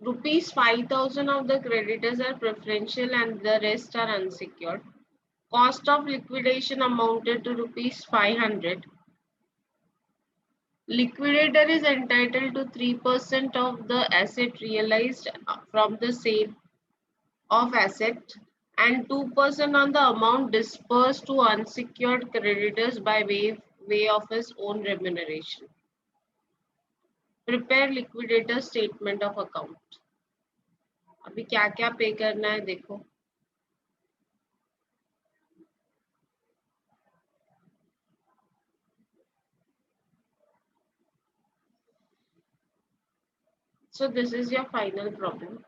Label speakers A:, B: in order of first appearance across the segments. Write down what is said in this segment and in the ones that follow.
A: Rupees 5,000 of the creditors are preferential and the rest are unsecured. Cost of liquidation amounted to rupees 500. Liquidator is entitled to 3% of the asset realized from the sale of asset and 2% on the amount disbursed to unsecured creditors by way of his own remuneration. Prepare liquidator statement of account. अभी क्या क्या पे करना है देखो. So this is your final problem.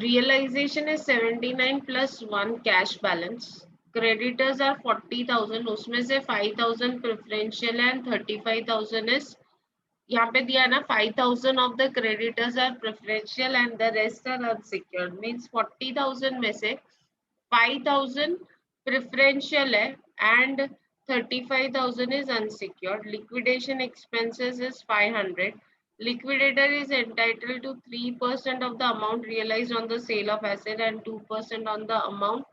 A: Realization is 79 plus 1 cash balance. Creditors are 40,000. उसमें से 5,000 preferential and 35,000 is यहाँ पे दिया ना 5,000 of the creditors are preferential and the rest are unsecured. Means 40,000 में से 5,000 preferential है and 35,000 is unsecured. Liquidation expenses is 500. Liquidator is entitled to 3% of the amount realized on the sale of asset and 2% on the amount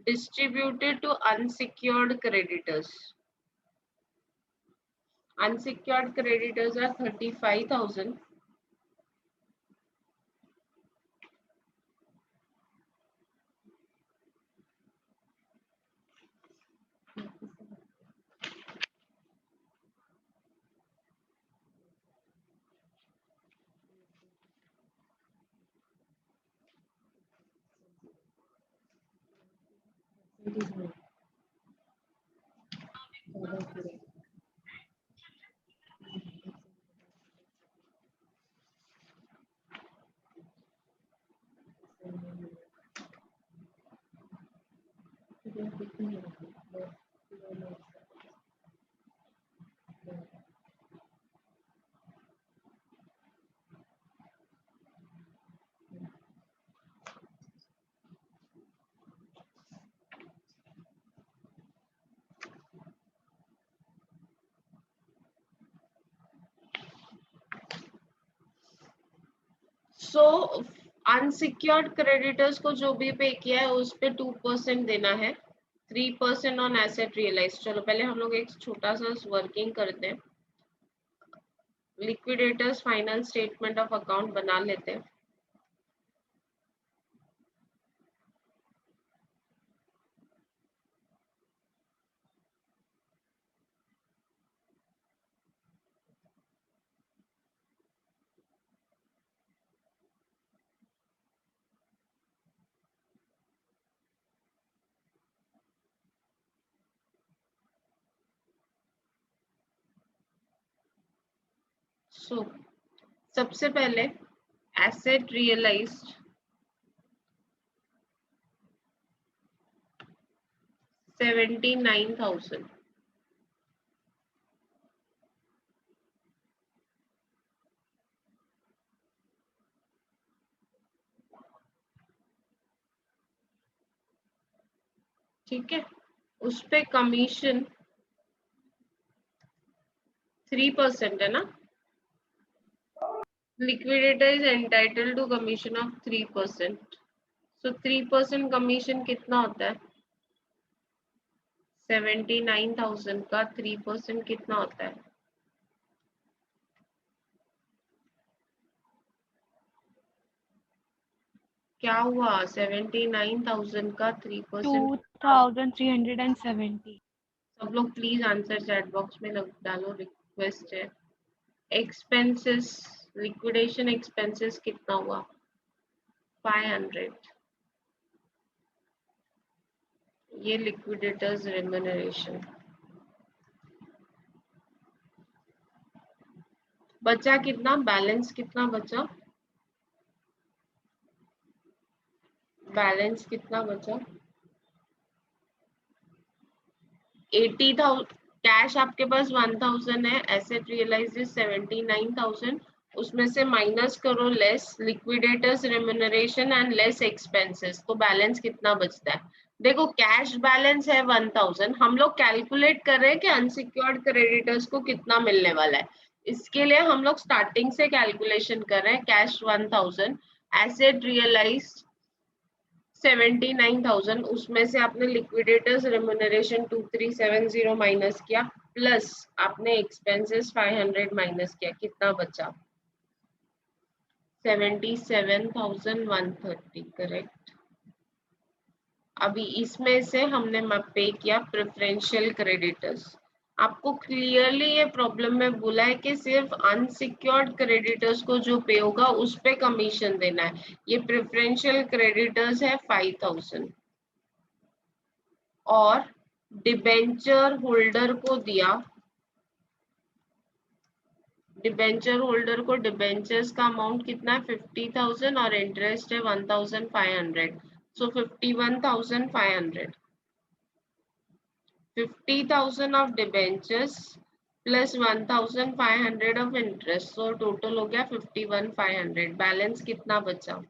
A: distributed to unsecured creditors. Unsecured creditors are 35,000. So unsecured creditors को जो भी पे किया है उस पे 2% देना है. 3% on asset realized. चलो पहले हम लोग एक छोटा सा वर्किंग करते हैं. Liquidators final statement of account बना लेते हैं. So सबसे पहले एसेट रियलाइज्ड 79,000. ठीक है, उस पे कमीशन 3% है ना. Liquidator is entitled to commission of 3%. So 3% commission कितना होता है? 79,000 का 3% कितना होता है? क्या हुआ? 79,000 का 3%.
B: 2,370.
A: सब लोग प्लीज आंसर चैट बॉक्स में डालो, रिक्वेस्ट है. एक्सपेंसेस, लिक्विडेशन एक्सपेंसेस कितना हुआ? 500. ये लिक्विडेटर्स रेम्यूनरेशन. बचा कितना? बैलेंस कितना बचा? बैलेंस कितना बचा? 80,000. कैश आपके पास 1,000 है. Asset realise 79,000. उसमें से माइनस करो less liquidator's remuneration and less expenses, तो बैलेंस कितना बचता है? देखो कैश बैलेंस है 1000, हम लोग कैलकुलेट कर रहे हैं कि अनसिक्योर्ड क्रेडिटर्स को कितना मिलने वाला है। इसके लिए हम लोग स्टार्टिंग से कैलकुलेशन कर रहे हैं। कैश 1000, एसेट रियलाइज्ड 79,000, उसमें से आपने लिक्विडेटर्स रेम्युनरेशन 2370 माइनस किया, प्लस आपने एक्सपेंसेस 500 माइनस किया, कितना बचा? 77,130, करेक्ट। अभी इसमें से हमने पे किया प्रेफरेंशियल क्रेडिटर्स। आपको क्लियरली ये प्रॉब्लम में बोला है कि सिर्फ अनसिक्योर्ड क्रेडिटर्स को जो पे होगा उस पे कमीशन देना है। ये प्रेफरेंशियल क्रेडिटर्स है 5000, और डिबेंचर होल्डर को दिया, डिबेंचर होल्डर को डिबेंचर्स का अमाउंट कितना है 50,000 और इंटरेस्ट है 1,500, सो 51,500। 50,000 of debentures plus 1,500 of interest, so total हो गया 51,500। बैलेंस कितना बचा?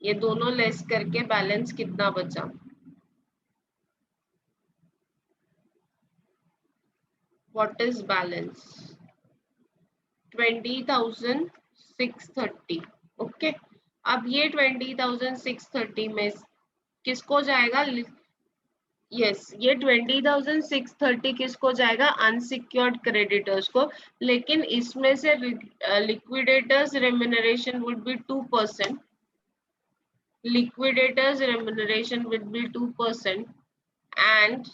A: ये दोनों लेस करके बैलेंस कितना बचा? What is balance? 20,630। ओके, अब ये 20,630 में किसको जाएगा? यस, ये 20,630 किसको जाएगा? अनसिक्योर्ड क्रेडिटर्स को। लेकिन इसमें से liquidators remuneration would be 2%, liquidators remuneration would be 2%, and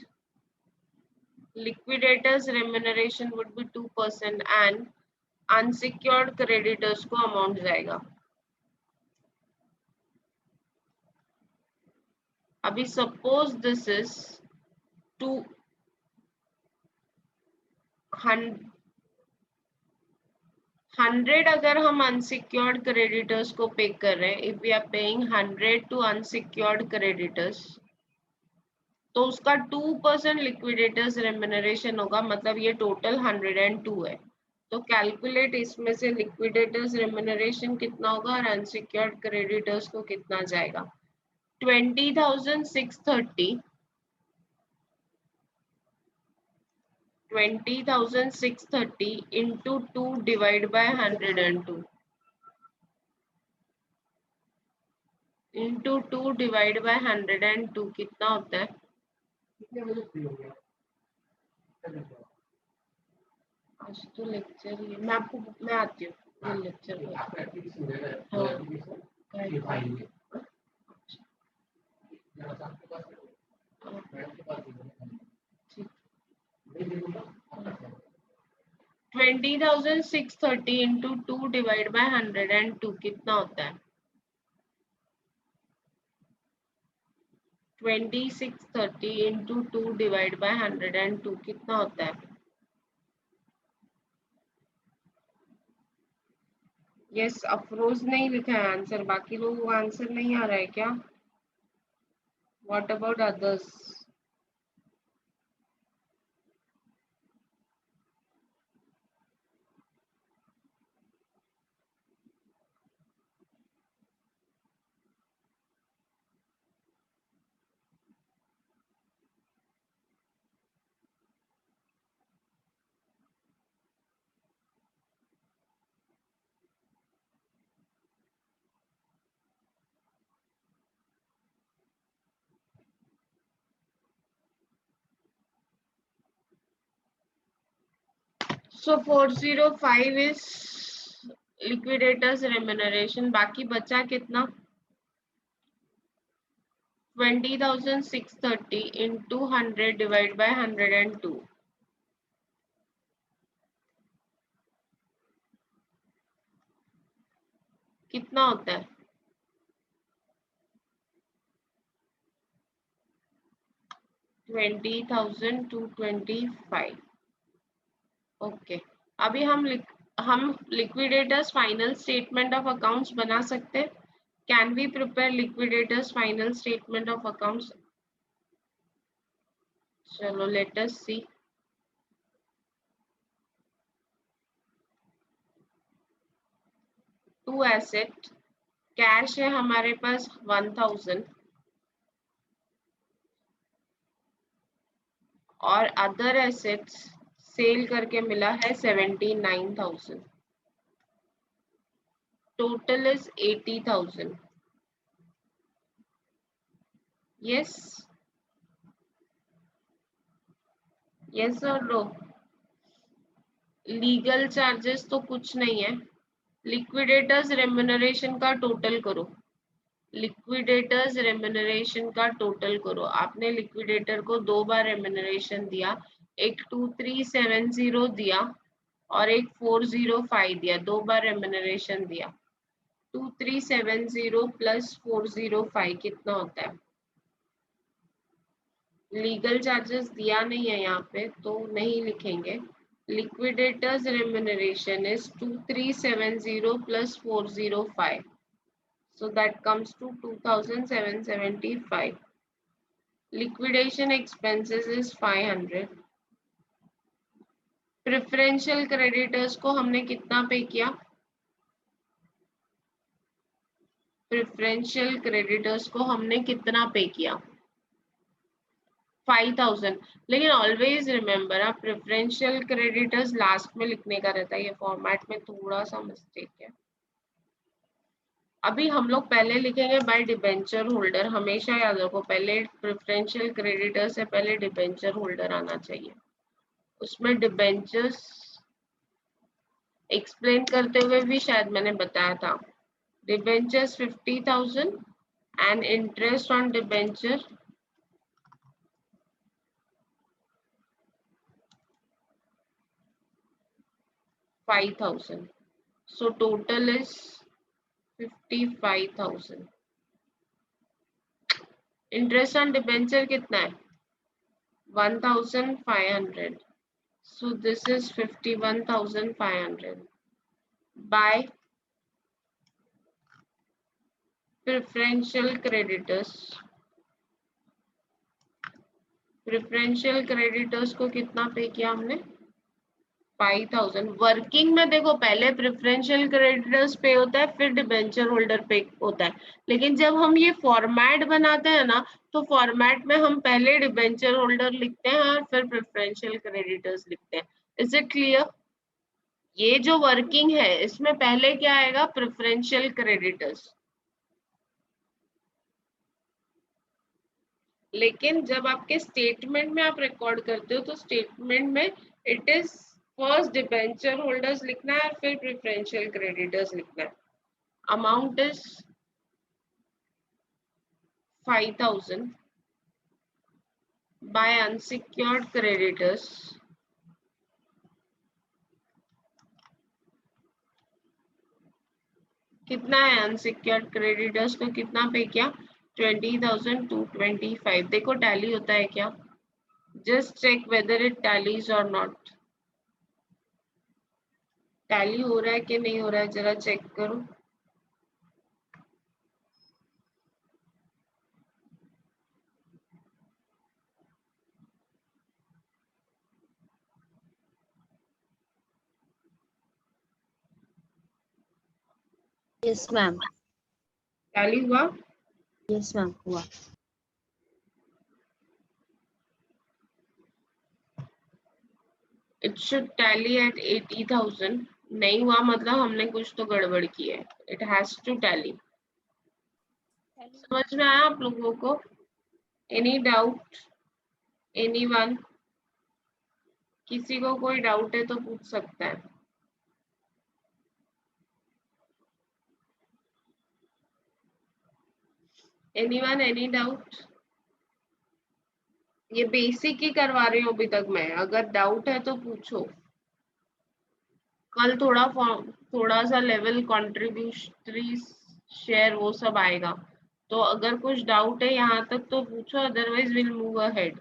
A: liquidators remuneration would be 2%, and unsecured creditors को अमाउंट जाएगा। अभी सपोज दिस इज 100, अगर हम अनसिक्योर्ड क्रेडिटर्स को पे कर रहे हैं, if we are paying 100 to unsecured creditors, तो उसका 2% लिक्विडेटर्स रेम्युनरेशन होगा, मतलब ये टोटल 102 है। तो कैलकुलेट इसमें से लिक्विडेटर्स रेम्युनरेशन कितना होगा और अनसिक्योर्ड क्रेडिटर्स को कितना जाएगा। 20,630 into 2 divide by 102 into 2 divide by 102 कितना होता है? आज तो लेक्चर ही है, मैं आपको मैं आती हूँ लेक्चर में। ठीक, 20,630 into 2 डिवाइड बाय 102 कितना होता है? 2630 into 2 डिवाइड बाय 102 कितना होता है? यस, अफरोज नहीं लिखा है आंसर, बाकी लोगों को आंसर नहीं आ रहा है क्या? What about others? So 405 is liquidators remuneration। बाकी बचा कितना? 20,630 into 100 डिवाइड बाय 102 कितना होता है? 20,225। ओके, अभी हम liquidators final statement of accounts बना सकते हैं। Can we prepare liquidators final statement of accounts? चलो let us see. To asset, cash है हमारे पास 1000, और अदर एसेट्स सेल करके मिला है 79,000. Total is 80,000. यस यस और नो. लीगल चार्जेस तो कुछ नहीं है. लिक्विडेटर्स रेम्युनरेशन का टोटल करो. लिक्विडेटर्स रेम्युनरेशन का टोटल करो. आपने लिक्विडेटर को 2 बार रेम्युनरेशन दिया. एक 2370 दिया और एक 405 दिया. 2 बार रेम्युनरेशन दिया. 2370 प्लस 405 कितना होता है? लीगल चार्जेस दिया नहीं है यहाँ पे तो नहीं लिखेंगे. Liquidators remuneration is 2370 plus 405. So that comes to 2,775. Liquidation expenses is 500. Preferential creditors को हमने कितना पे किया? Preferential creditors को हमने कितना पे किया? 5,000. लेकिन always remember आप preferential creditors लास्ट में लिखने का रहता है. ये फॉर्मेट में थोड़ा सा मिस्टेक है. अभी हम लोग पहले लिखेंगे बाय डिबेंचर होल्डर. हमेशा याद रखो पहले प्रेफरेंशियल क्रेडिटर से पहले डिबेंचर होल्डर आना चाहिए. उसमें डिबेंचर्स एक्सप्लेन करते हुए भी शायद मैंने बताया था. Debentures 50,000 and interest on debenture 5,000. So total is 55,000. Interest on debenture कितना है? 1,500. So this is 51,500 by preferential creditors. Preferential creditors को कितना पे किया हमने? 5,000. वर्किंग में देखो पहले प्रेफरेंशियल क्रेडिटर्स पे होता है फिर डिबेंचर होल्डर पे होता है. लेकिन जब हम ये फॉर्मेट बनाते हैं ना तो फॉर्मेट में हम पहले डिबेंचर होल्डर लिखते हैं और फिर प्रेफरेंशियल क्रेडिटर्स लिखते हैं. Is it clear? ये जो वर्किंग है इसमें पहले क्या आएगा? Preferential creditors. लेकिन जब आपके स्टेटमेंट में आप रिकॉर्ड करते हो तो स्टेटमेंट में it is first debenture holders लिखना है फिर प्रेफरेंशियल क्रेडिटर्स लिखना है. Amount is 5,000 by unsecured creditors. कितना है अनसिक्योर्ड क्रेडिटर्स को कितना पे किया? 20,225. देखो टैली होता है क्या? Just check whether it tallies और नॉट. टैली हो रहा है कि नहीं हो रहा है जरा चेक करो.
C: Yes ma'am.
A: टैली हुआ?
C: यस मैम हुआ.
A: It should tally at 80,000. नहीं हुआ मतलब हमने कुछ तो गड़बड़ की है. It has to tally. समझ में आया आप लोगों को? Any doubt? Anyone? किसी को कोई डाउट है तो पूछ सकता है. Anyone? Any doubt? ये बेसिक ही करवा रही हूँ अभी तक मैं. अगर डाउट है तो पूछो. कल थोड़ा सा लेवल कॉन्ट्रीब्यूटरी शेयर वो सब आएगा. तो अगर कुछ डाउट है यहाँ तक तो पूछो. Otherwise will move ahead.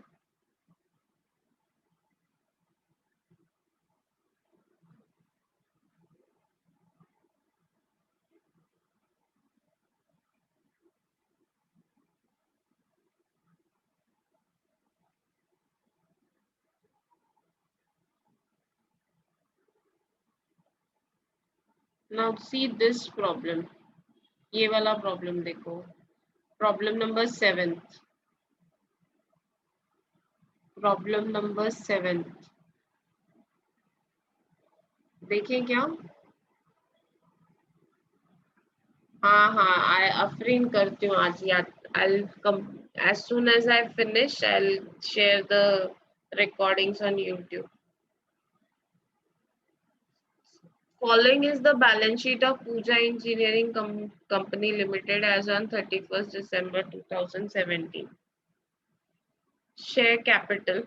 A: Now see this problem. ये वाला प्रॉब्लम देखो. Problem number 7. प्रॉब्लम नंबर 7 देखें क्या? हाँ, आई अफरीन करती हूँ आज याद। I'll come as soon as I finish. I'll share the recordings on YouTube. Following is the balance sheet of Pooja Engineering Company Limited as on 31st December 2017. Share capital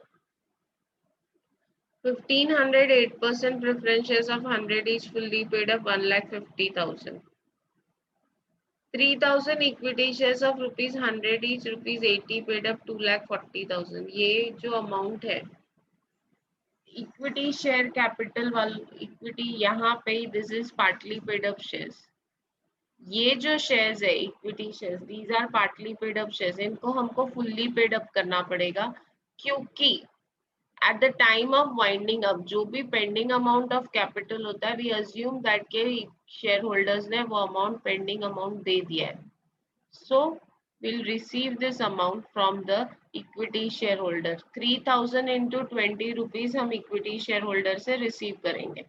A: 1500 8% preference shares of 100 each fully paid up 1,50,000. 3,000 equity shares of ₹100 each ₹80 paid up 2,40,000. ये जो amount है equity share capital वाल equity यहाँ पे this is partly paid up shares. ये जो shares है equity shares these are partly paid up shares, इनको हमको फुल्ली पेड अप करना पड़ेगा क्योंकि at the time of winding up जो भी पेंडिंग अमाउंट ऑफ कैपिटल होता है वी अज्यूम दैट के शेयर होल्डर्स ने वो अमाउंट पेंडिंग अमाउंट दे दिया है, so we'll receive this amount from the equity shareholder. 3,000 into 20 rupees हम equity shareholder से receive करेंगे।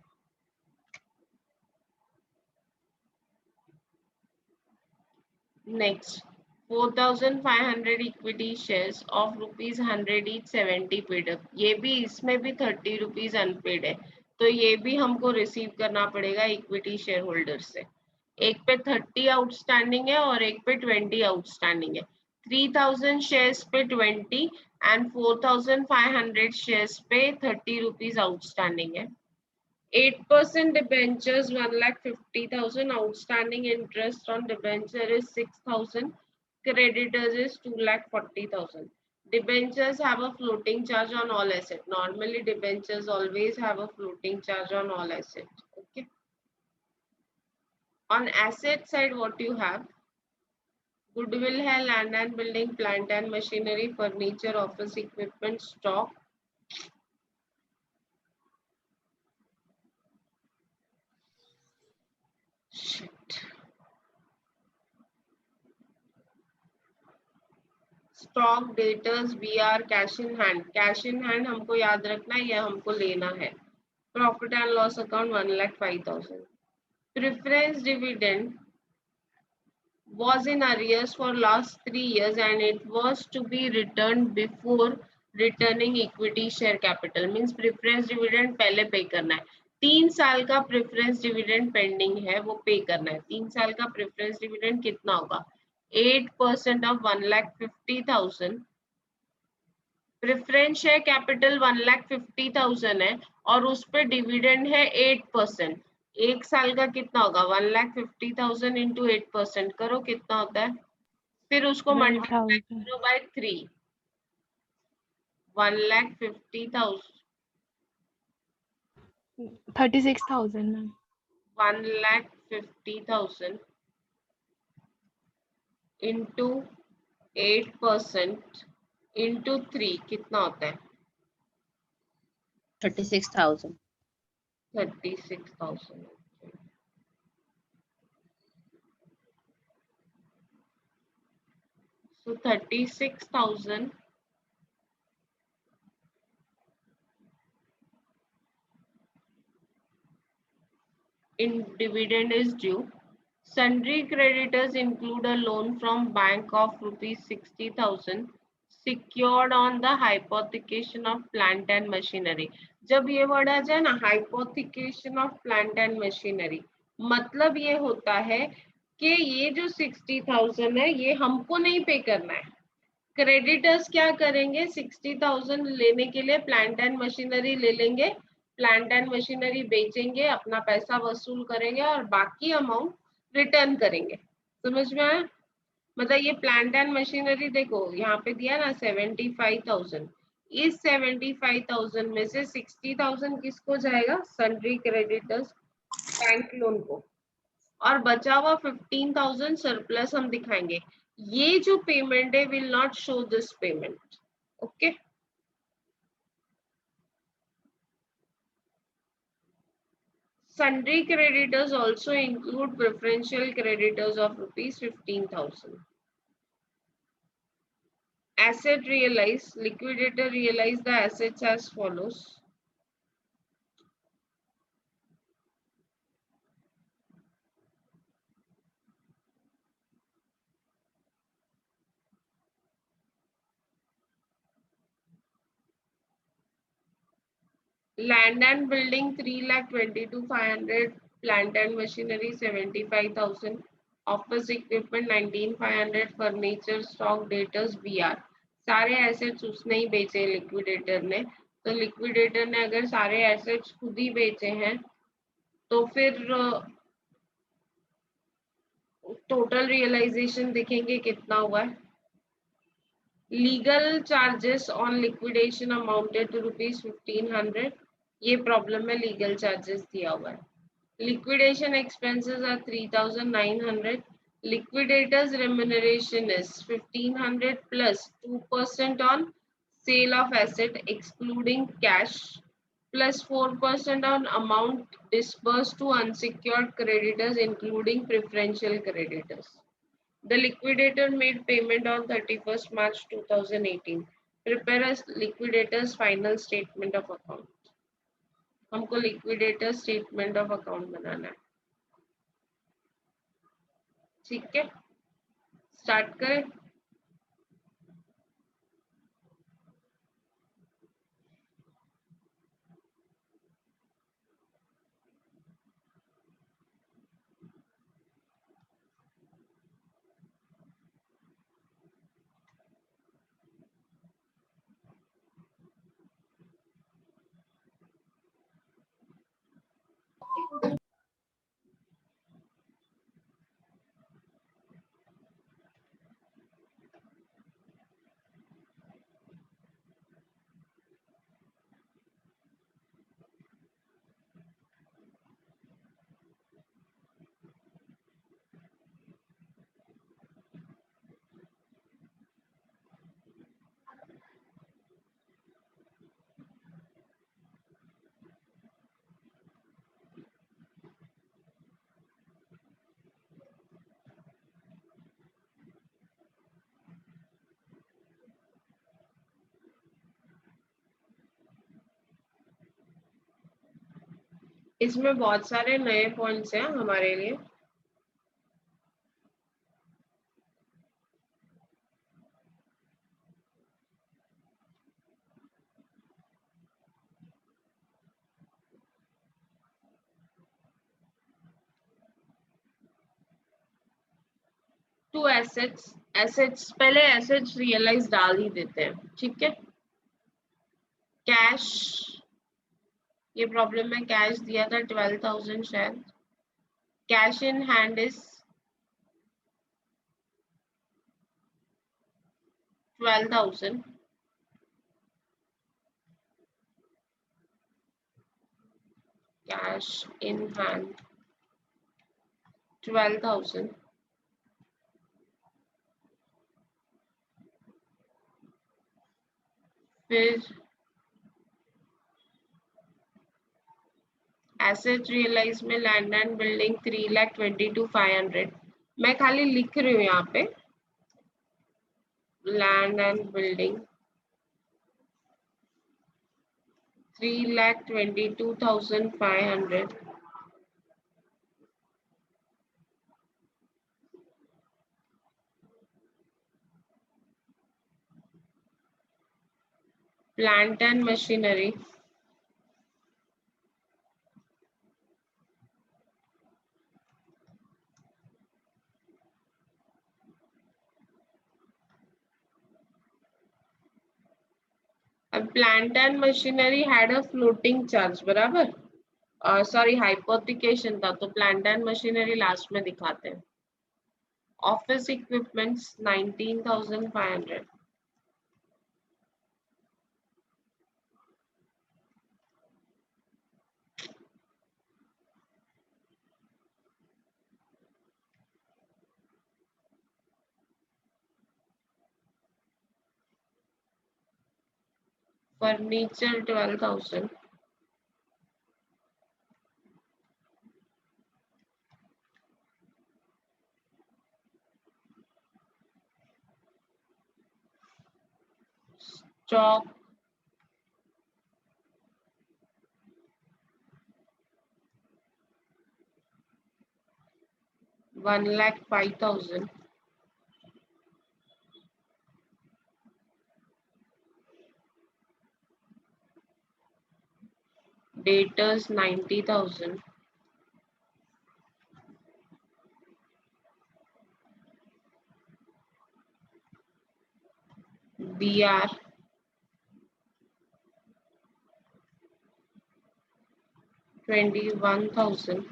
A: Next 4,500 equity shares of ₹100 each 70 paid up। ये भी इसमें भी 30 rupees unpaid है, तो ये भी हमको रिसीव करना पड़ेगा इक्विटी शेयर होल्डर से। एक पे 30 आउटस्टैंडिंग है और एक पे 20 आउटस्टैंडिंग है। 3,000 शेयर्स पे 20 एंड 4,500 शेयर्स पे 30 रुपीज आउटस्टैंडिंग है। 8% debentures 1,50,000, outstanding interest on debenture is 6,000, creditors is 2,40,000. Debentures have a floating charge on all assets. Normally debentures always have a floating charge on all assets. Okay. On asset side, what you have? Goodwill है, land and building, plant and machinery, furniture, office equipment, stock. Shit. Stock, debtors, VR, cash in hand. Cash in hand हमको याद रखना है, यह हमको लेना है। Profit and loss account 1,05,000. Preference dividend was in arrears for last 3 years and it was to be returned before returning equity share capital. Means preference dividend पहले पे करना है। 3 साल का preference dividend pending है, वो पे करना है। 3 साल का preference dividend कितना होगा? 8% of 1,50,000। प्रेफरेंस शेयर कैपिटल 1,50,000 है और उस पे डिविडेंड है 8%। एक साल का कितना होगा? 1,50,000 इंटू 8% करो कितना होता है, फिर उसको मल्टीप्लाई करो बाय 3। 1,50,000
B: 36,000 मैम।
A: 1,50,000 इंटू 8% इंटू 3 कितना होता है?
C: 36,000.
A: 36,000। So 36,000 in dividend is due. Sundry creditors include a loan from bank of ₹60,000 secured on the hypothecation of plant and machinery. जब ये वर्ड आ जाए ना hypothecation of plant and machinery, मतलब ये होता है कि ये जो 60,000 है ये हमको नहीं पे करना है। क्रेडिटर्स क्या करेंगे? 60,000 लेने के लिए प्लांट एंड मशीनरी ले लेंगे, प्लांट एंड मशीनरी बेचेंगे, अपना पैसा वसूल करेंगे और बाकी अमाउंट रिटर्न करेंगे। समझ में आया? मतलब ये प्लांट एंड मशीनरी देखो यहाँ पे दिया ना 75,000, इस 75,000 में से 60,000 किसको जाएगा? सन्ड्री क्रेडिटर्स बैंक लोन को, और बचा हुआ 15,000 सरप्लस हम दिखाएंगे। ये जो पेमेंट है will not show this payment. Okay, sundry creditors also include preferential creditors of ₹15,000. Asset realize, liquidator realize the assets as follows. Land and building 3,22,500, plant and machinery 75,000, office equipment 19,500, furniture stock debtors BR. सारे assets उसने ही बेचे liquidator ने, तो liquidator ने अगर सारे assets खुद ही बेचे हैं तो फिर टोटल रियलाइजेशन देखेंगे कितना हुआ है. Legal charges on liquidation amounted to ₹1,500. ये प्रॉब्लम में लीगल चार्जेस दिया हुआ है. Liquidation expenses are 3,900. Liquidator's remuneration is 1,500 plus 2% on sale of asset excluding cash plus 4% on amount disbursed to unsecured creditors including preferential creditors. The liquidator made payment on 31st March 2018. Prepare a liquidator's final statement of account. हमको liquidator statement of account बनाना है. ठीक है, start करें. इसमें बहुत सारे नए points हैं हमारे लिए. टू एसेट्स, एसेट्स पहले एसेट्स रियलाइज डाल ही देते हैं. ठीक है, कैश, ये प्रॉब्लम में कैश दिया था 12,000 शायद. Cash in hand is 12,000. Cash in hand 12,000. फिर एसेट रियलाइज में लैंड एंड बिल्डिंग 3,22,500. मैं खाली लिख रही हूँ यहाँ पे land and building 3,22,500. Plant and machinery plant and machinery had a floating charge, बराबर. सॉरी, हाइपोथिकेशन था तो प्लांट एंड मशीनरी लास्ट में दिखाते हैं. Office equipments 19,500. फर्नीचर 12,000. चौक 1,05,000. Debtors 90,000. BR 21,000.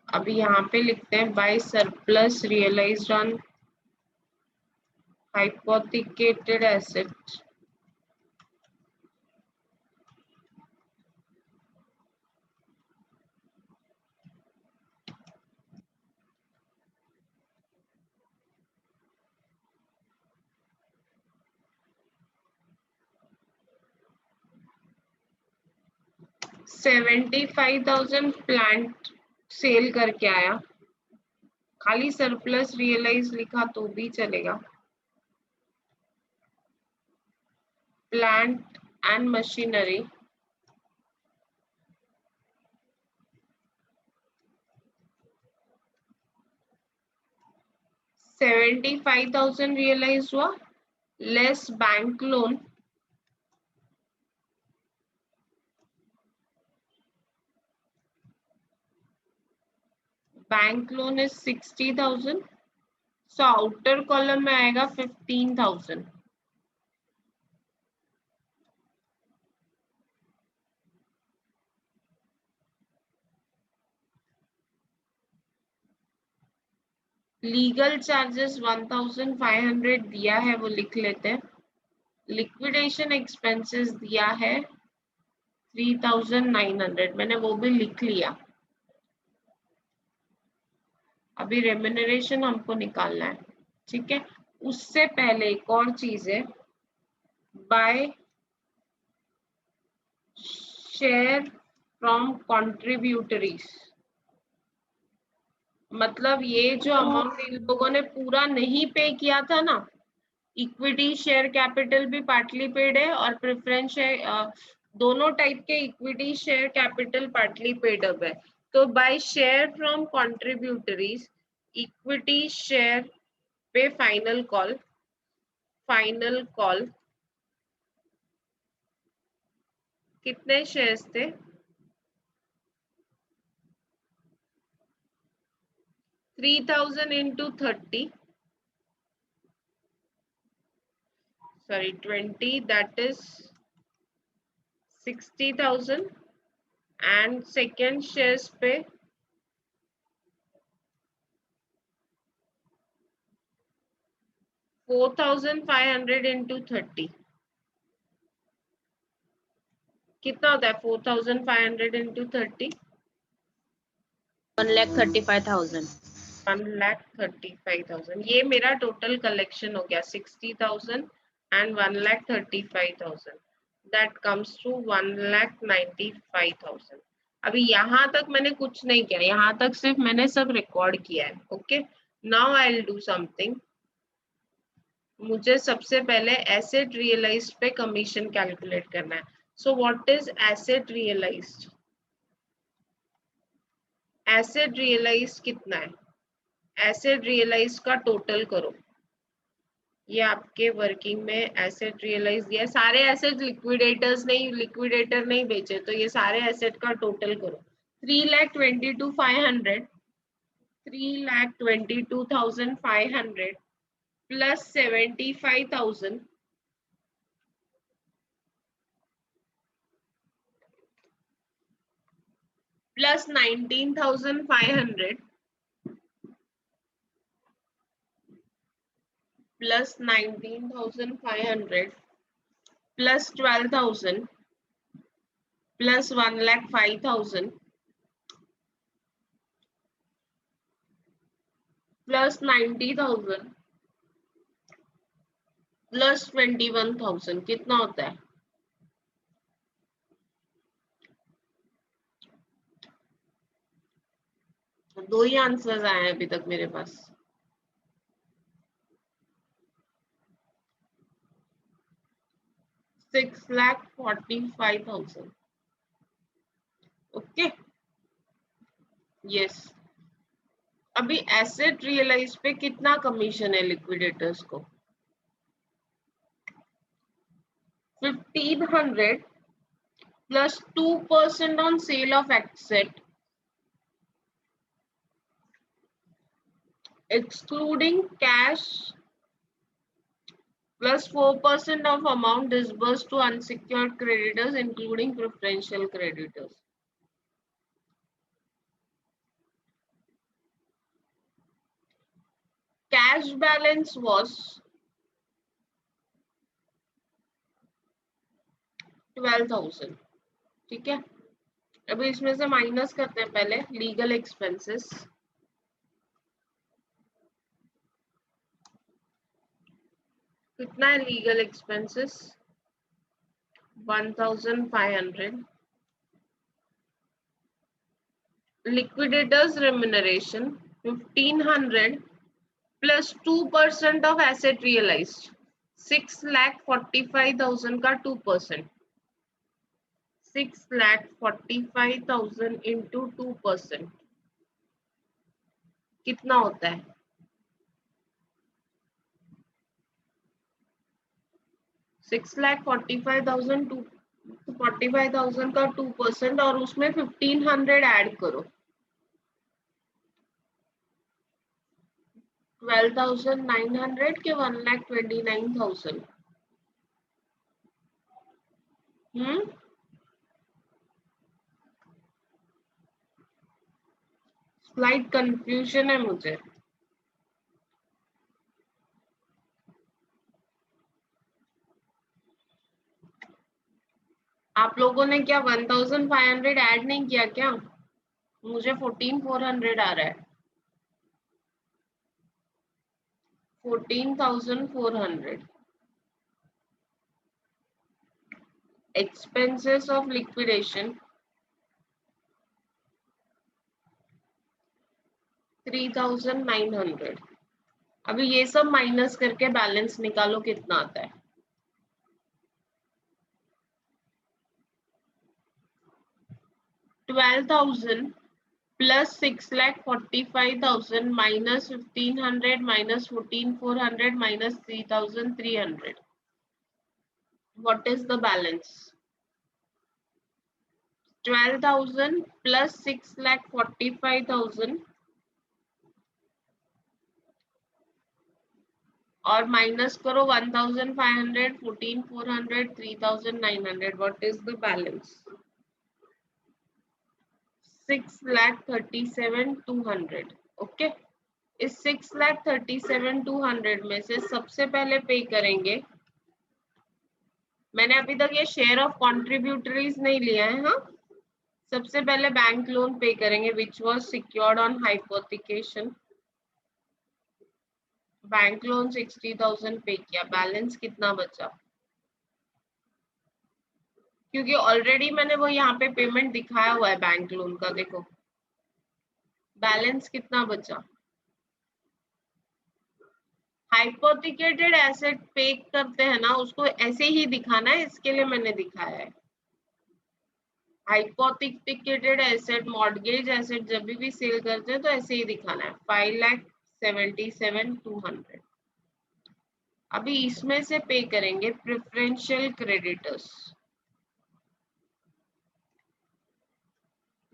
A: अभी यहाँ पे लिखते हैं by surplus realised on hypothecated assets. $75,000 plant sale करके आया, खाली सरप्लस रियलाइज लिखा तो भी चलेगा. प्लांट एंड मशीनरी 75,000 रियलाइज हुआ, less bank loan is 60,000. So outer column में आएगा 15,000. लीगल चार्जेस 1,500 दिया है, वो लिख लेते हैं. लिक्विडेशन एक्सपेंसेस दिया है 3,900, मैंने वो भी लिख लिया. अभी रेम्यूनरेशन हमको निकालना है, ठीक है. उससे पहले एक और चीज है, बाय शेयर फ्रॉम कॉन्ट्रीब्यूटरीज. मतलब ये जो अमाउंट इन लोगों ने पूरा नहीं पे किया था ना, इक्विटी शेयर कैपिटल भी पार्टली पेड है और प्रेफरेंस शेयर, दोनों टाइप के equity share capital partly paid up है. तो by share from contributories equity share पे फाइनल कॉल कितने शेयर्स थे? 3,000 into 30, sorry 20, that is 60,000. and second shares पे 4,500 into 30 कितना होता है? 4,500 into 30
C: 1,35,000.
A: 1,35,000. ये मेरा टोटल कलेक्शन हो गया 60,000 and 1,35,000. That comes to 1,95,000. अभी यहाँ तक मैंने कुछ नहीं किया, यहाँ तक सिर्फ मैंने सब रिकॉर्ड किया है. Okay, now I will do something. मुझे सबसे पहले एसेट रियलाइज्ड पे कमीशन कैलकुलेट करना है. So what is asset realised? Asset realised कितना है? एसेट रियलाइज का टोटल करो. ये आपके वर्किंग में एसेट रियलाइज दिया, सारे एसेट लिक्विडेटर नहीं बेचे, तो ये सारे एसेट का टोटल करो. 3,22,500 3,22,500 plus 75,000 plus 19,500 plus 19,500 plus 12,000 plus 1,05,000 plus 90,000 plus 21,000 कितना होता है? दो ही आंसर्स आए हैं अभी तक मेरे पास। $6,45,000। Okay yes. अभी एसेट रियलाइज पे कितना कमीशन है लिक्विडेटर्स को? 1,500 plus 2% on sale of asset, excluding cash, plus 4% of amount disbursed to unsecured creditors, including preferential creditors. Cash balance was 12,000। ठीक है, अभी इसमें से माइनस करते हैं पहले लीगल एक्सपेंसेस। कितना है legal expenses? 1,500। Liquidators remuneration 1,500 plus 2% of asset realized, 6,45,000 का 2%, 6,45,000 into 2% कितना होता है? 6,45,000 का 2% और उसमें 1,500 ऐड करो, 12,900 के 1,29,000। स्लाइड कंफ्यूजन है मुझे। आप लोगों ने क्या 1,500 ऐड नहीं किया क्या? मुझे 14,400 आ रहा है। 14,400 expenses of liquidation 3,900। अभी ये सब माइनस करके बैलेंस निकालो कितना आता है? 12,000 plus 6,45,000 minus 1,500 minus 14,400 minus 3,300. What is the balance? 12,000 plus 6,45,000 और माइनस करो 1,500, 14,400, 3,900. What is the balance? 6,37,200। Okay, इस 6,37,200 में से सबसे पहले पे करेंगे, मैंने अभी तक ये शेयर ऑफ कॉन्ट्रीब्यूटरीज नहीं लिया है। हाँ, सबसे पहले बैंक लोन पे करेंगे which was secured on hypothecation. Bank loan 60,000 पे किया, बैलेंस कितना बचा? क्योंकि ऑलरेडी मैंने वो यहाँ पे पेमेंट दिखाया हुआ है बैंक लोन का, देखो बैलेंस कितना बचा। हाइपोथिकेटेड एसेट पे करते हैं ना, उसको ऐसे ही दिखाना है, इसके लिए मैंने दिखाया है। हाइपोथिकेटेड एसेट, मॉर्गेज एसेट जब भी सेल करते हैं तो ऐसे ही दिखाना है। 5,77,200। अभी इसमें से पे करेंगे प्रेफरेंशियल क्रेडिटर्स।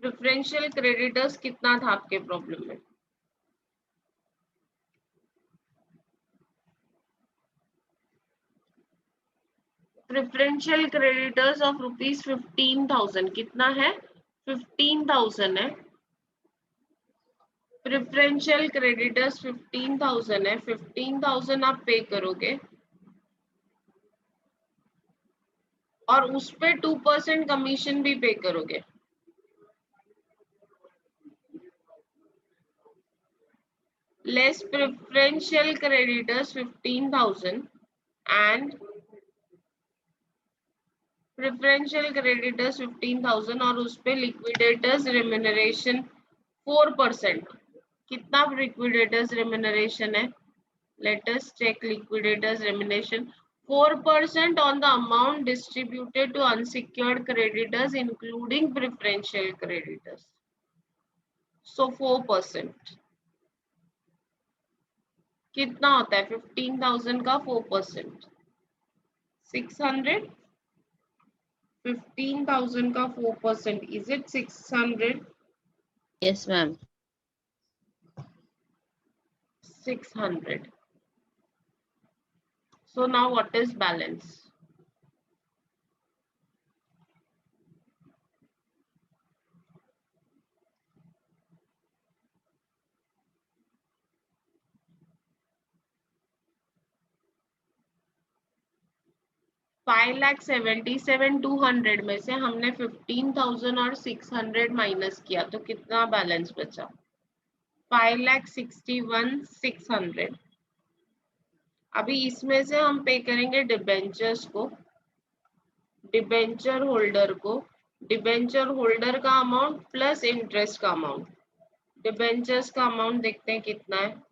A: प्रेफरेंशियल क्रेडिटर्स कितना था आपके प्रॉब्लम में? प्रेफरेंशियल क्रेडिटर्स ऑफ ₹15,000 कितना है? 15,000 है। प्रेफरेंशियल क्रेडिटर्स 15,000 है। 15,000 आप पे करोगे और उस पे 2% कमीशन भी पे करोगे। Less preferential creditors 15,000 and preferential creditors 15,000 और उस पे लिक्विडेटर्स रेम्यूनरेशन 4%. कितना liquidators remuneration है? Let us check liquidators remuneration. 4% on the amount distributed to unsecured creditors, including preferential creditors. So 4%. कितना होता है 15,000 का 4%? 600. 15,000 का 4%. Is it 600?
C: Yes, ma'am.
A: 600. So now what is balance? $5,77,200 में से हमने 15,000 और 600 माइनस किया तो कितना बैलेंस बचा? 5,61,600. अभी इसमें से हम पे करेंगे डिबेंचर्स को, डिबेंचर होल्डर को, डिबेंचर होल्डर का अमाउंट प्लस इंटरेस्ट का अमाउंट. डिबेंचर्स का अमाउंट देखते हैं कितना है.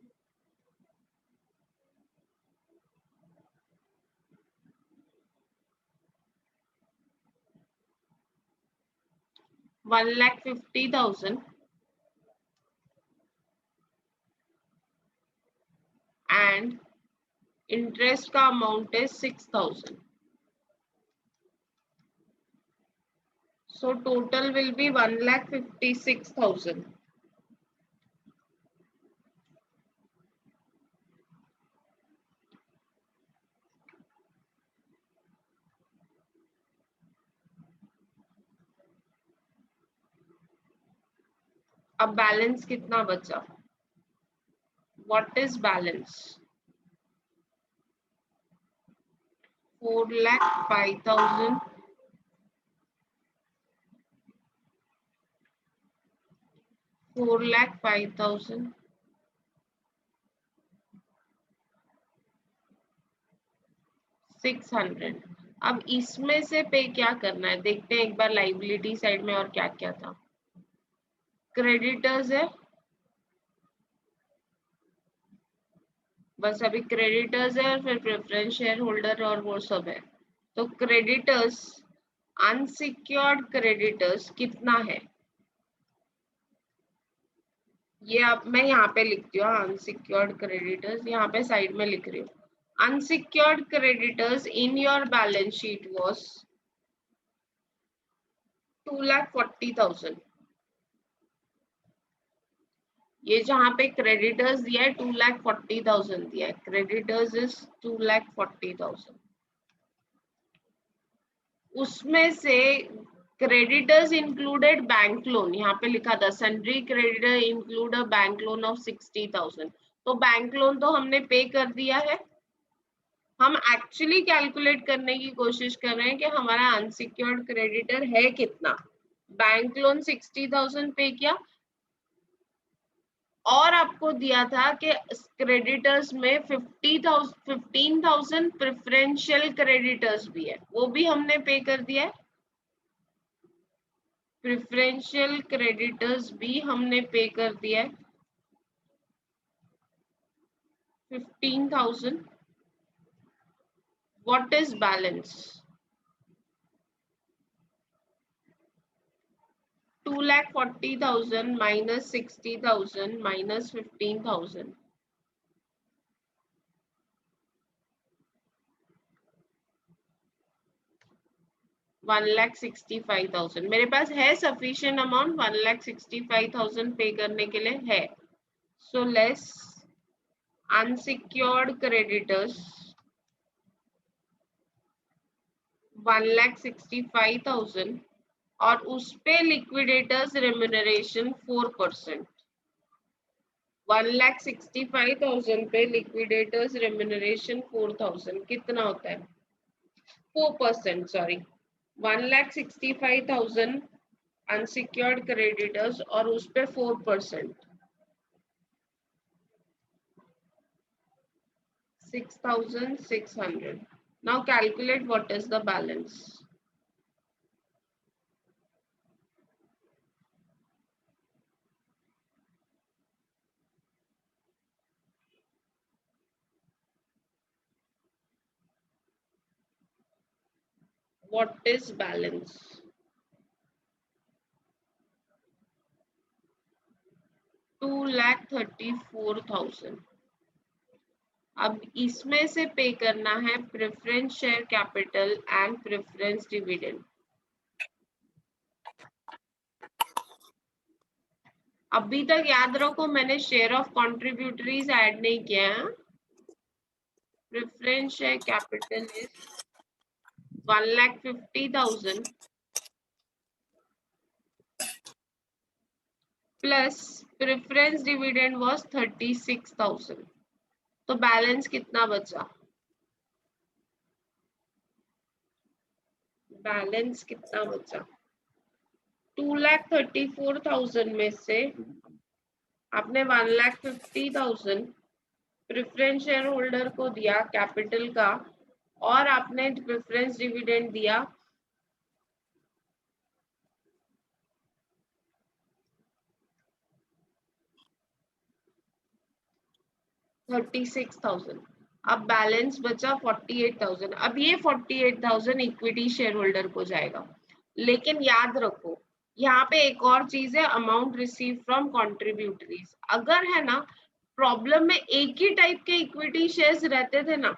A: 1,50,000 and interest का amount is 6,000. So total will be 1,56,000. अब बैलेंस कितना बचा? What is balance? 4,05,000. 4,05,000. 600. अब इसमें से पे क्या करना है देखते हैं एक बार लाइबिलिटी साइड में और क्या क्या था. क्रेडिटर्स है, बस अभी क्रेडिटर्स है और फिर प्रेफरेंस शेयर होल्डर और वो सब है. तो क्रेडिटर्स, अनसिक्योर्ड क्रेडिटर्स कितना है ये अब मैं यहाँ पे लिखती हूँ. अनसिक्योर्ड क्रेडिटर्स यहाँ पे साइड में लिख रही हूँ. Unsecured creditors in your balance sheet was 2,40,000. ये जहाँ पे क्रेडिटर्स दिया है 2,40,000 दिया है. Creditors is 2,40,000. उसमें से क्रेडिटर्स इंक्लूडेड बैंक लोन, यहाँ पे लिखा था sundry creditor include a bank loan of 60,000. तो बैंक लोन तो हमने पे कर दिया है. हम एक्चुअली कैलकुलेट करने की कोशिश कर रहे हैं कि हमारा अनसिक्योर्ड क्रेडिटर है कितना. बैंक लोन 60,000 पे किया और आपको दिया था कि क्रेडिटर्स में 15,000 प्रेफरेंशियल क्रेडिटर्स भी है, वो भी हमने पे कर दिया है. प्रेफरेंशियल क्रेडिटर्स भी हमने पे कर दिया है 15,000. What is balance? 2,40,000 minus 60,000 minus 15,000. $1,65,000. मेरे पास है सफिशिएंट अमाउंट 1,65,000 पे करने के लिए है. सो लेस अनसिक्योर्ड क्रेडिटर्स 1,65,000 और उस पे लिक्विडेटर्स रेम्यूनरेशन 4%. 1,65,000 पे लिक्विडेटर्स रेम्यूनरेशन 4,000 कितना होता है? 4%. सॉरी, 1,65,000 अनसिक्योर्ड क्रेडिटर्स और उस पे 4%. 6,600. Now calculate what is the balance. What is balance? $2,34,000. अब इसमें से पे करना है preference share capital and preference dividend. अभी तक याद रखो मैंने शेयर ऑफ कॉन्ट्रीब्यूटरीज ऐड नहीं किया है। Preference share capital is 1,50,000 plus preference dividend was 36,000। तो बैलेंस कितना बचा? बैलेंस कितना बचा? 2,34,000 में से आपने 1,50,000 प्रेफरेंस शेयर होल्डर को दिया कैपिटल का, और आपने प्रेफरेंस डिविडेंड दिया 36,000। अब बैलेंस बचा 48,000। अब ये 48,000 इक्विटी शेयर होल्डर को जाएगा। लेकिन याद रखो यहाँ पे एक और चीज है, अमाउंट रिसीव फ्रॉम कॉन्ट्रीब्यूटरीज। अगर है ना प्रॉब्लम में एक ही टाइप के इक्विटी शेयर्स रहते थे ना,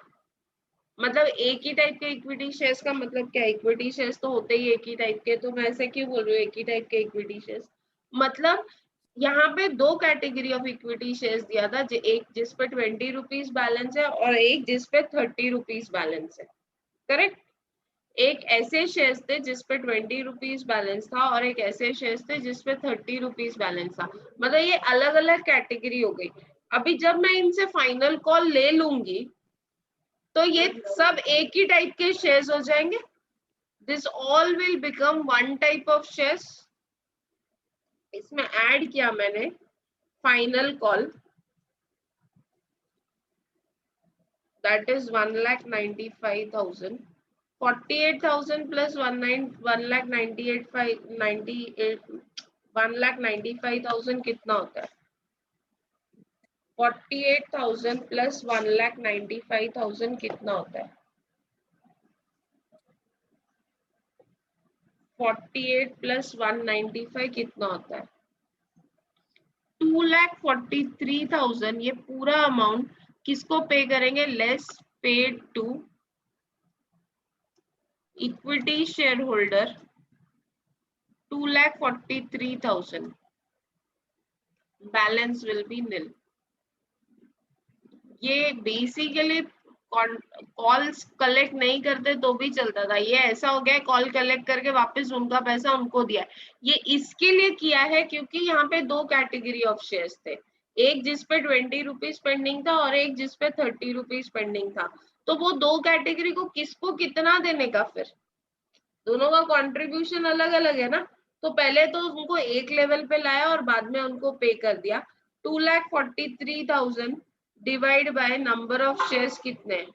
A: मतलब एक ही टाइप के इक्विटी शेयर्स का मतलब क्या, इक्विटी शेयर्स तो होते ही एक ही टाइप के, तो मैं ऐसे क्यों बोल रही हूँ एक ही टाइप के इक्विटी शेयर्स, मतलब यहाँ पे दो कैटेगरी ऑफ इक्विटी शेयर्स दिया था, एक जिस पे 20 रुपीज बैलेंस है और एक जिस पे 30 रुपीज बैलेंस है, करेक्ट। एक ऐसे शेयर्स थे जिस पे 20 रुपीज बैलेंस था और एक ऐसे शेयर्स थे जिस पे 30 रुपीज बैलेंस था, मतलब ये अलग अलग कैटेगरी हो गई। अभी जब मैं इनसे फाइनल कॉल ले लूंगी तो ये सब एक ही टाइप के शेयर्स हो जाएंगे। This all will become one type of shares. इसमें ऐड किया मैंने final call, that is 1,95,000। 48,000 plus 1,95,000 कितना होता है? 48,000 प्लस 1,95,000 कितना होता है? 48 प्लस 195 कितना होता है? 2,43,000। ये पूरा अमाउंट किसको पे करेंगे? Less paid to equity shareholder 2,43,000। Balance will be nil. ये बेसिकली कॉल्स कलेक्ट नहीं करते तो भी चलता था, ये ऐसा हो गया कॉल कलेक्ट करके वापस उनका पैसा उनको दिया। ये इसके लिए किया है क्योंकि यहाँ पे दो कैटेगरी ऑफ शेयर्स थे, एक जिस पे 20 रुपीज पेंडिंग था और एक जिस पे 30 रुपीज पेंडिंग था। तो वो दो कैटेगरी को किसको कितना देने का, फिर दोनों का कंट्रीब्यूशन अलग अलग है ना, तो पहले तो उनको एक लेवल पे लाया और बाद में उनको पे कर दिया। 2,43,000 divide by number of shares कितने हैं?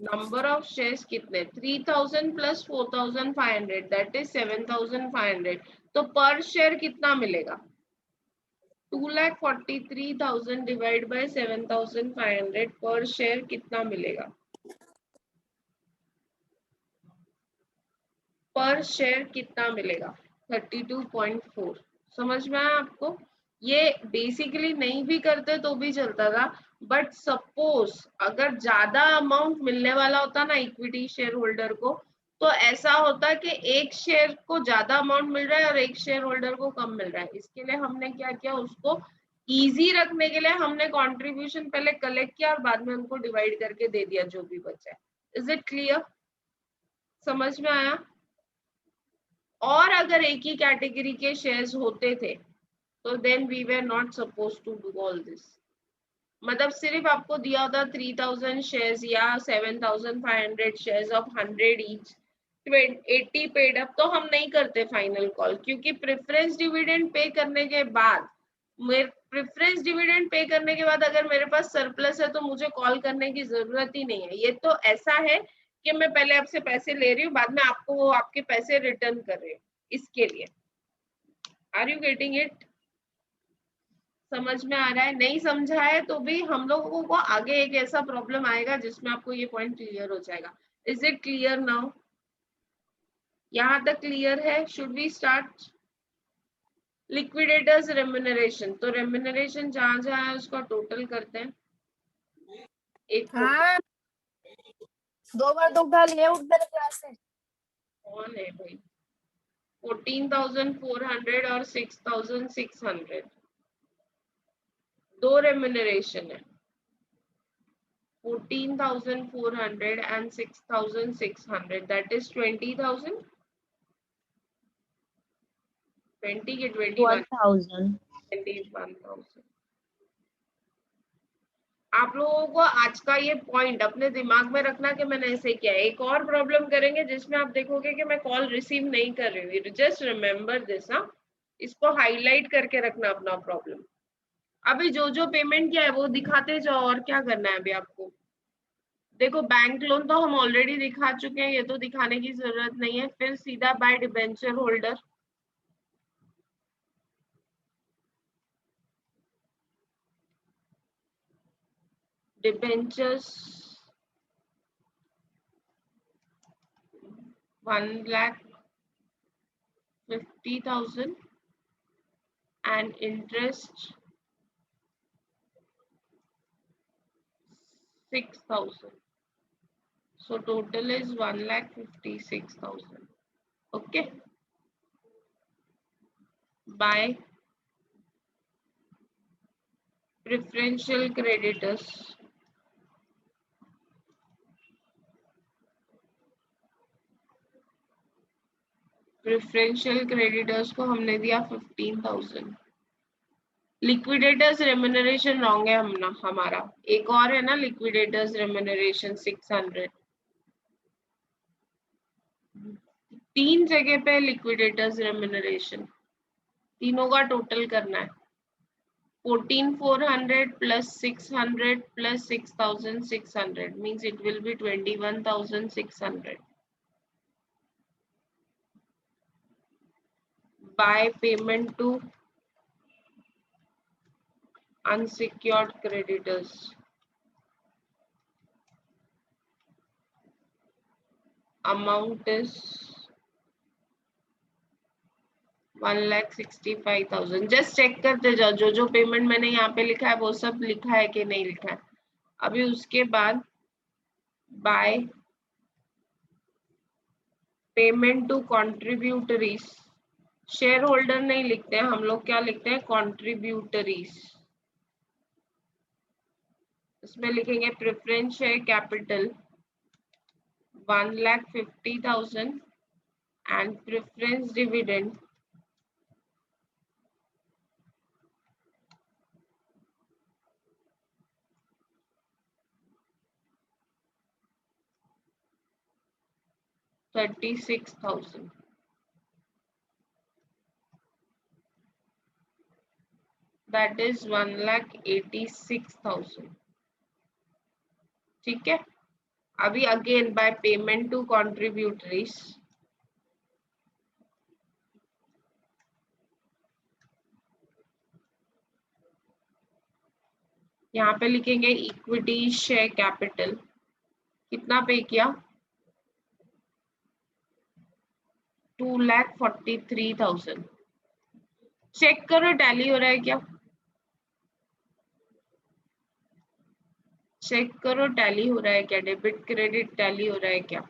A: नंबर ऑफ शेयर्स कितने? 3,000 प्लस 4,500 दैट इज 7,500। तो पर शेयर कितना मिलेगा? 2,43,000 डिवाइड बाय 7,500 पर शेयर कितना मिलेगा? पर शेयर कितना मिलेगा? 32.4। समझ में आया आपको? ये बेसिकली नहीं भी करते तो भी चलता था, बट सपोज अगर ज्यादा अमाउंट मिलने वाला होता ना इक्विटी शेयर होल्डर को, तो ऐसा होता कि एक शेयर को ज्यादा अमाउंट मिल रहा है और एक शेयर होल्डर को कम मिल रहा है। इसके लिए हमने क्या किया, उसको इजी रखने के लिए हमने कंट्रीब्यूशन पहले कलेक्ट किया और बाद में उनको डिवाइड करके दे दिया जो भी बचा है। Is it clear? समझ में आया? और अगर एक ही कैटेगरी के शेयर्स होते थे तो then we were not suppose to do all this. मतलब सिर्फ आपको दिया होता 3,000 शेयर्स या 7,500 shares of 100 each, 80 paid up, तो हम नहीं करते फाइनल कॉल, क्योंकि प्रेफरेंस डिविडेंड पे करने के बाद अगर मेरे पास सरप्लस है तो मुझे कॉल करने की जरूरत ही नहीं है। ये तो ऐसा है कि मैं पहले आपसे पैसे ले रही हूँ, बाद में आपको वो आपके पैसे रिटर्न कर रही हूँ, इसके लिए। Are you getting it? समझ में आ रहा है? नहीं समझा है तो भी हम लोगों को आगे एक ऐसा प्रॉब्लम आएगा जिसमें आपको ये पॉइंट क्लियर हो जाएगा। Is it clear now? यहाँ तक क्लियर है? Should we start? Liquidator's remuneration, तो रेम्यूनरेशन जहां जहां है उसका टोटल करते हैं। एक
D: हाँ 2 बार तो उठा लिया उधर क्लास से।
A: कौन है भाई? 14,400 और 6,600 दो रेम्यूनरेशन है। 14,400 and 6,600 that is 20,000, 20 के 21,
C: 1,000.
A: 21,000। आप लोगों को आज का ये पॉइंट अपने दिमाग में रखना कि मैंने ऐसे किया। एक और प्रॉब्लम करेंगे जिसमें आप देखोगे कि मैं कॉल रिसीव नहीं कर रही हूँ। Just remember this. हाँ, इसको हाईलाइट करके रखना अपना प्रॉब्लम। अभी जो जो पेमेंट किया है वो दिखाते जाओ। और क्या करना है अभी आपको? देखो बैंक लोन तो हम ऑलरेडी दिखा चुके हैं, ये तो दिखाने की जरूरत नहीं है। फिर सीधा by debenture holder. Debentures 1,50,000 and interest 6,000. So total is 1,56,000. Okay. By preferential creditors. Preferential creditors को हमने दिया 15,000। लिक्विडेटर्स रेम्यूनरेशन रॉन्ग है हमारा। एक और है ना लिक्विडेटर्स रेम्यूनरेशन 600। तीन जगह पे लिक्विडेटर्स रेम्यूनरेशन, तीनों का टोटल करना है। 14,400 plus 600 plus 6,600 means it will be 21,600 by payment to unsecured creditors. Amount is 1,65,000। Just check करते जाओ जो जो पेमेंट मैंने यहाँ पे लिखा है वो सब लिखा है कि नहीं लिखा है। अभी उसके बाद by payment to contributories, share holder नहीं लिखते हैं हम लोग, क्या लिखते हैं? कॉन्ट्रीब्यूटरीज। इसमें लिखेंगे preference share capital 1,50,000 and preference dividend 36,000। That is 1,86,000। ठीक है। अभी again by payment to contributories, यहाँ पे लिखेंगे इक्विटी शेयर कैपिटल। कितना पे किया? 2,43,000। चेक करो टैली हो रहा है क्या? चेक करो टैली हो रहा है क्या? डेबिट क्रेडिट टैली हो रहा है क्या?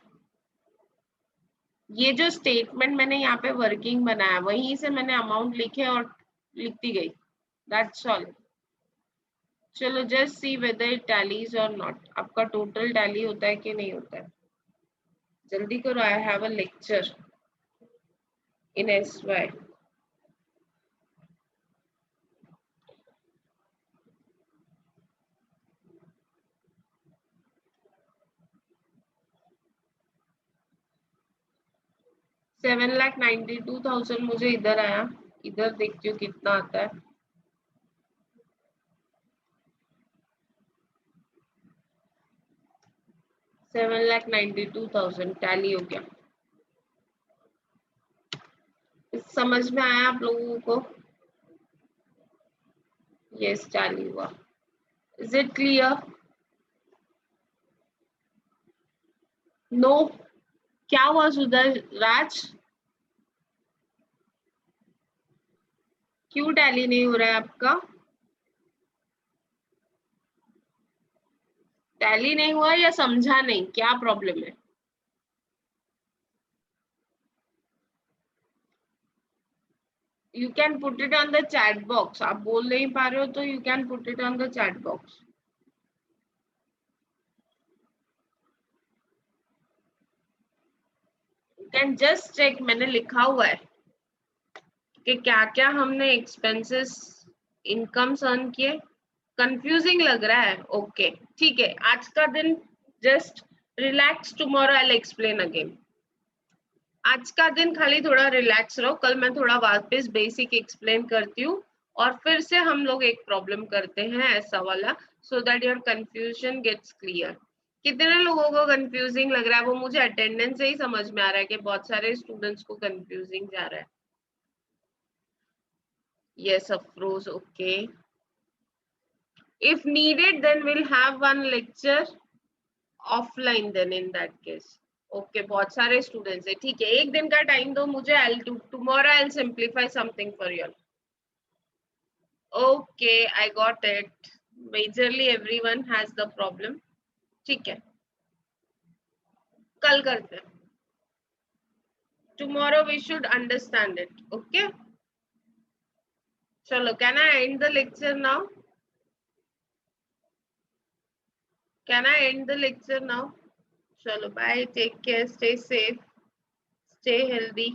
A: ये जो स्टेटमेंट मैंने यहाँ पे वर्किंग बनाया वहीं से मैंने अमाउंट लिखे और लिखती गई। That's all. चलो just see whether it tallies और नॉट। आपका टोटल टैली होता है कि नहीं होता है? जल्दी करो, I have a lecture in SY। $7,92,000 मुझे इधर आया, इधर देखती हूँ कितना आता है। $7,92,000 टैली हो गया। समझ में आया आप लोगों को? यस टैली हुआ. Is it clear? नो. क्या हुआ सुधर राज? क्यों टैली नहीं हो रहा है आपका? टैली नहीं हुआ या समझा नहीं, क्या प्रॉब्लम है? You can put it on the chat box. आप बोल नहीं पा रहे हो तो you can put it on the chat box. You can just check. मैंने लिखा हुआ है कि क्या क्या हमने एक्सपेंसेस इनकम अर्न किए. कंफ्यूजिंग लग रहा है? ओके ठीक है. आज का दिन just relax. Tomorrow I will explain again. आज का दिन खाली थोड़ा रिलैक्स रहो. कल मैं थोड़ा वापस बेसिक एक्सप्लेन करती हूँ और फिर से हम लोग एक प्रॉब्लम करते हैं ऐसा वाला, so that your confusion gets clear. कितने लोगों को कंफ्यूजिंग लग रहा है? वो मुझे अटेंडेंस से ही समझ में आ रहा है कि बहुत सारे स्टूडेंट्स को कंफ्यूजिंग जा रहा है. Yes, Afroz, okay. If needed, then we'll have one lecture offline then in that case. Okay, बहुत सारे students है. ठीक है, एक दिन का time दो मुझे. I'll do tomorrow. I'll simplify something for you. Okay, I got it. Majorly everyone has the problem. ठीक है, कल करते हैं. Tomorrow we should understand it. Okay. चलो, can I end the lecture now? Can I end the lecture now? Chalo, bye. Take care. Stay safe. Stay healthy.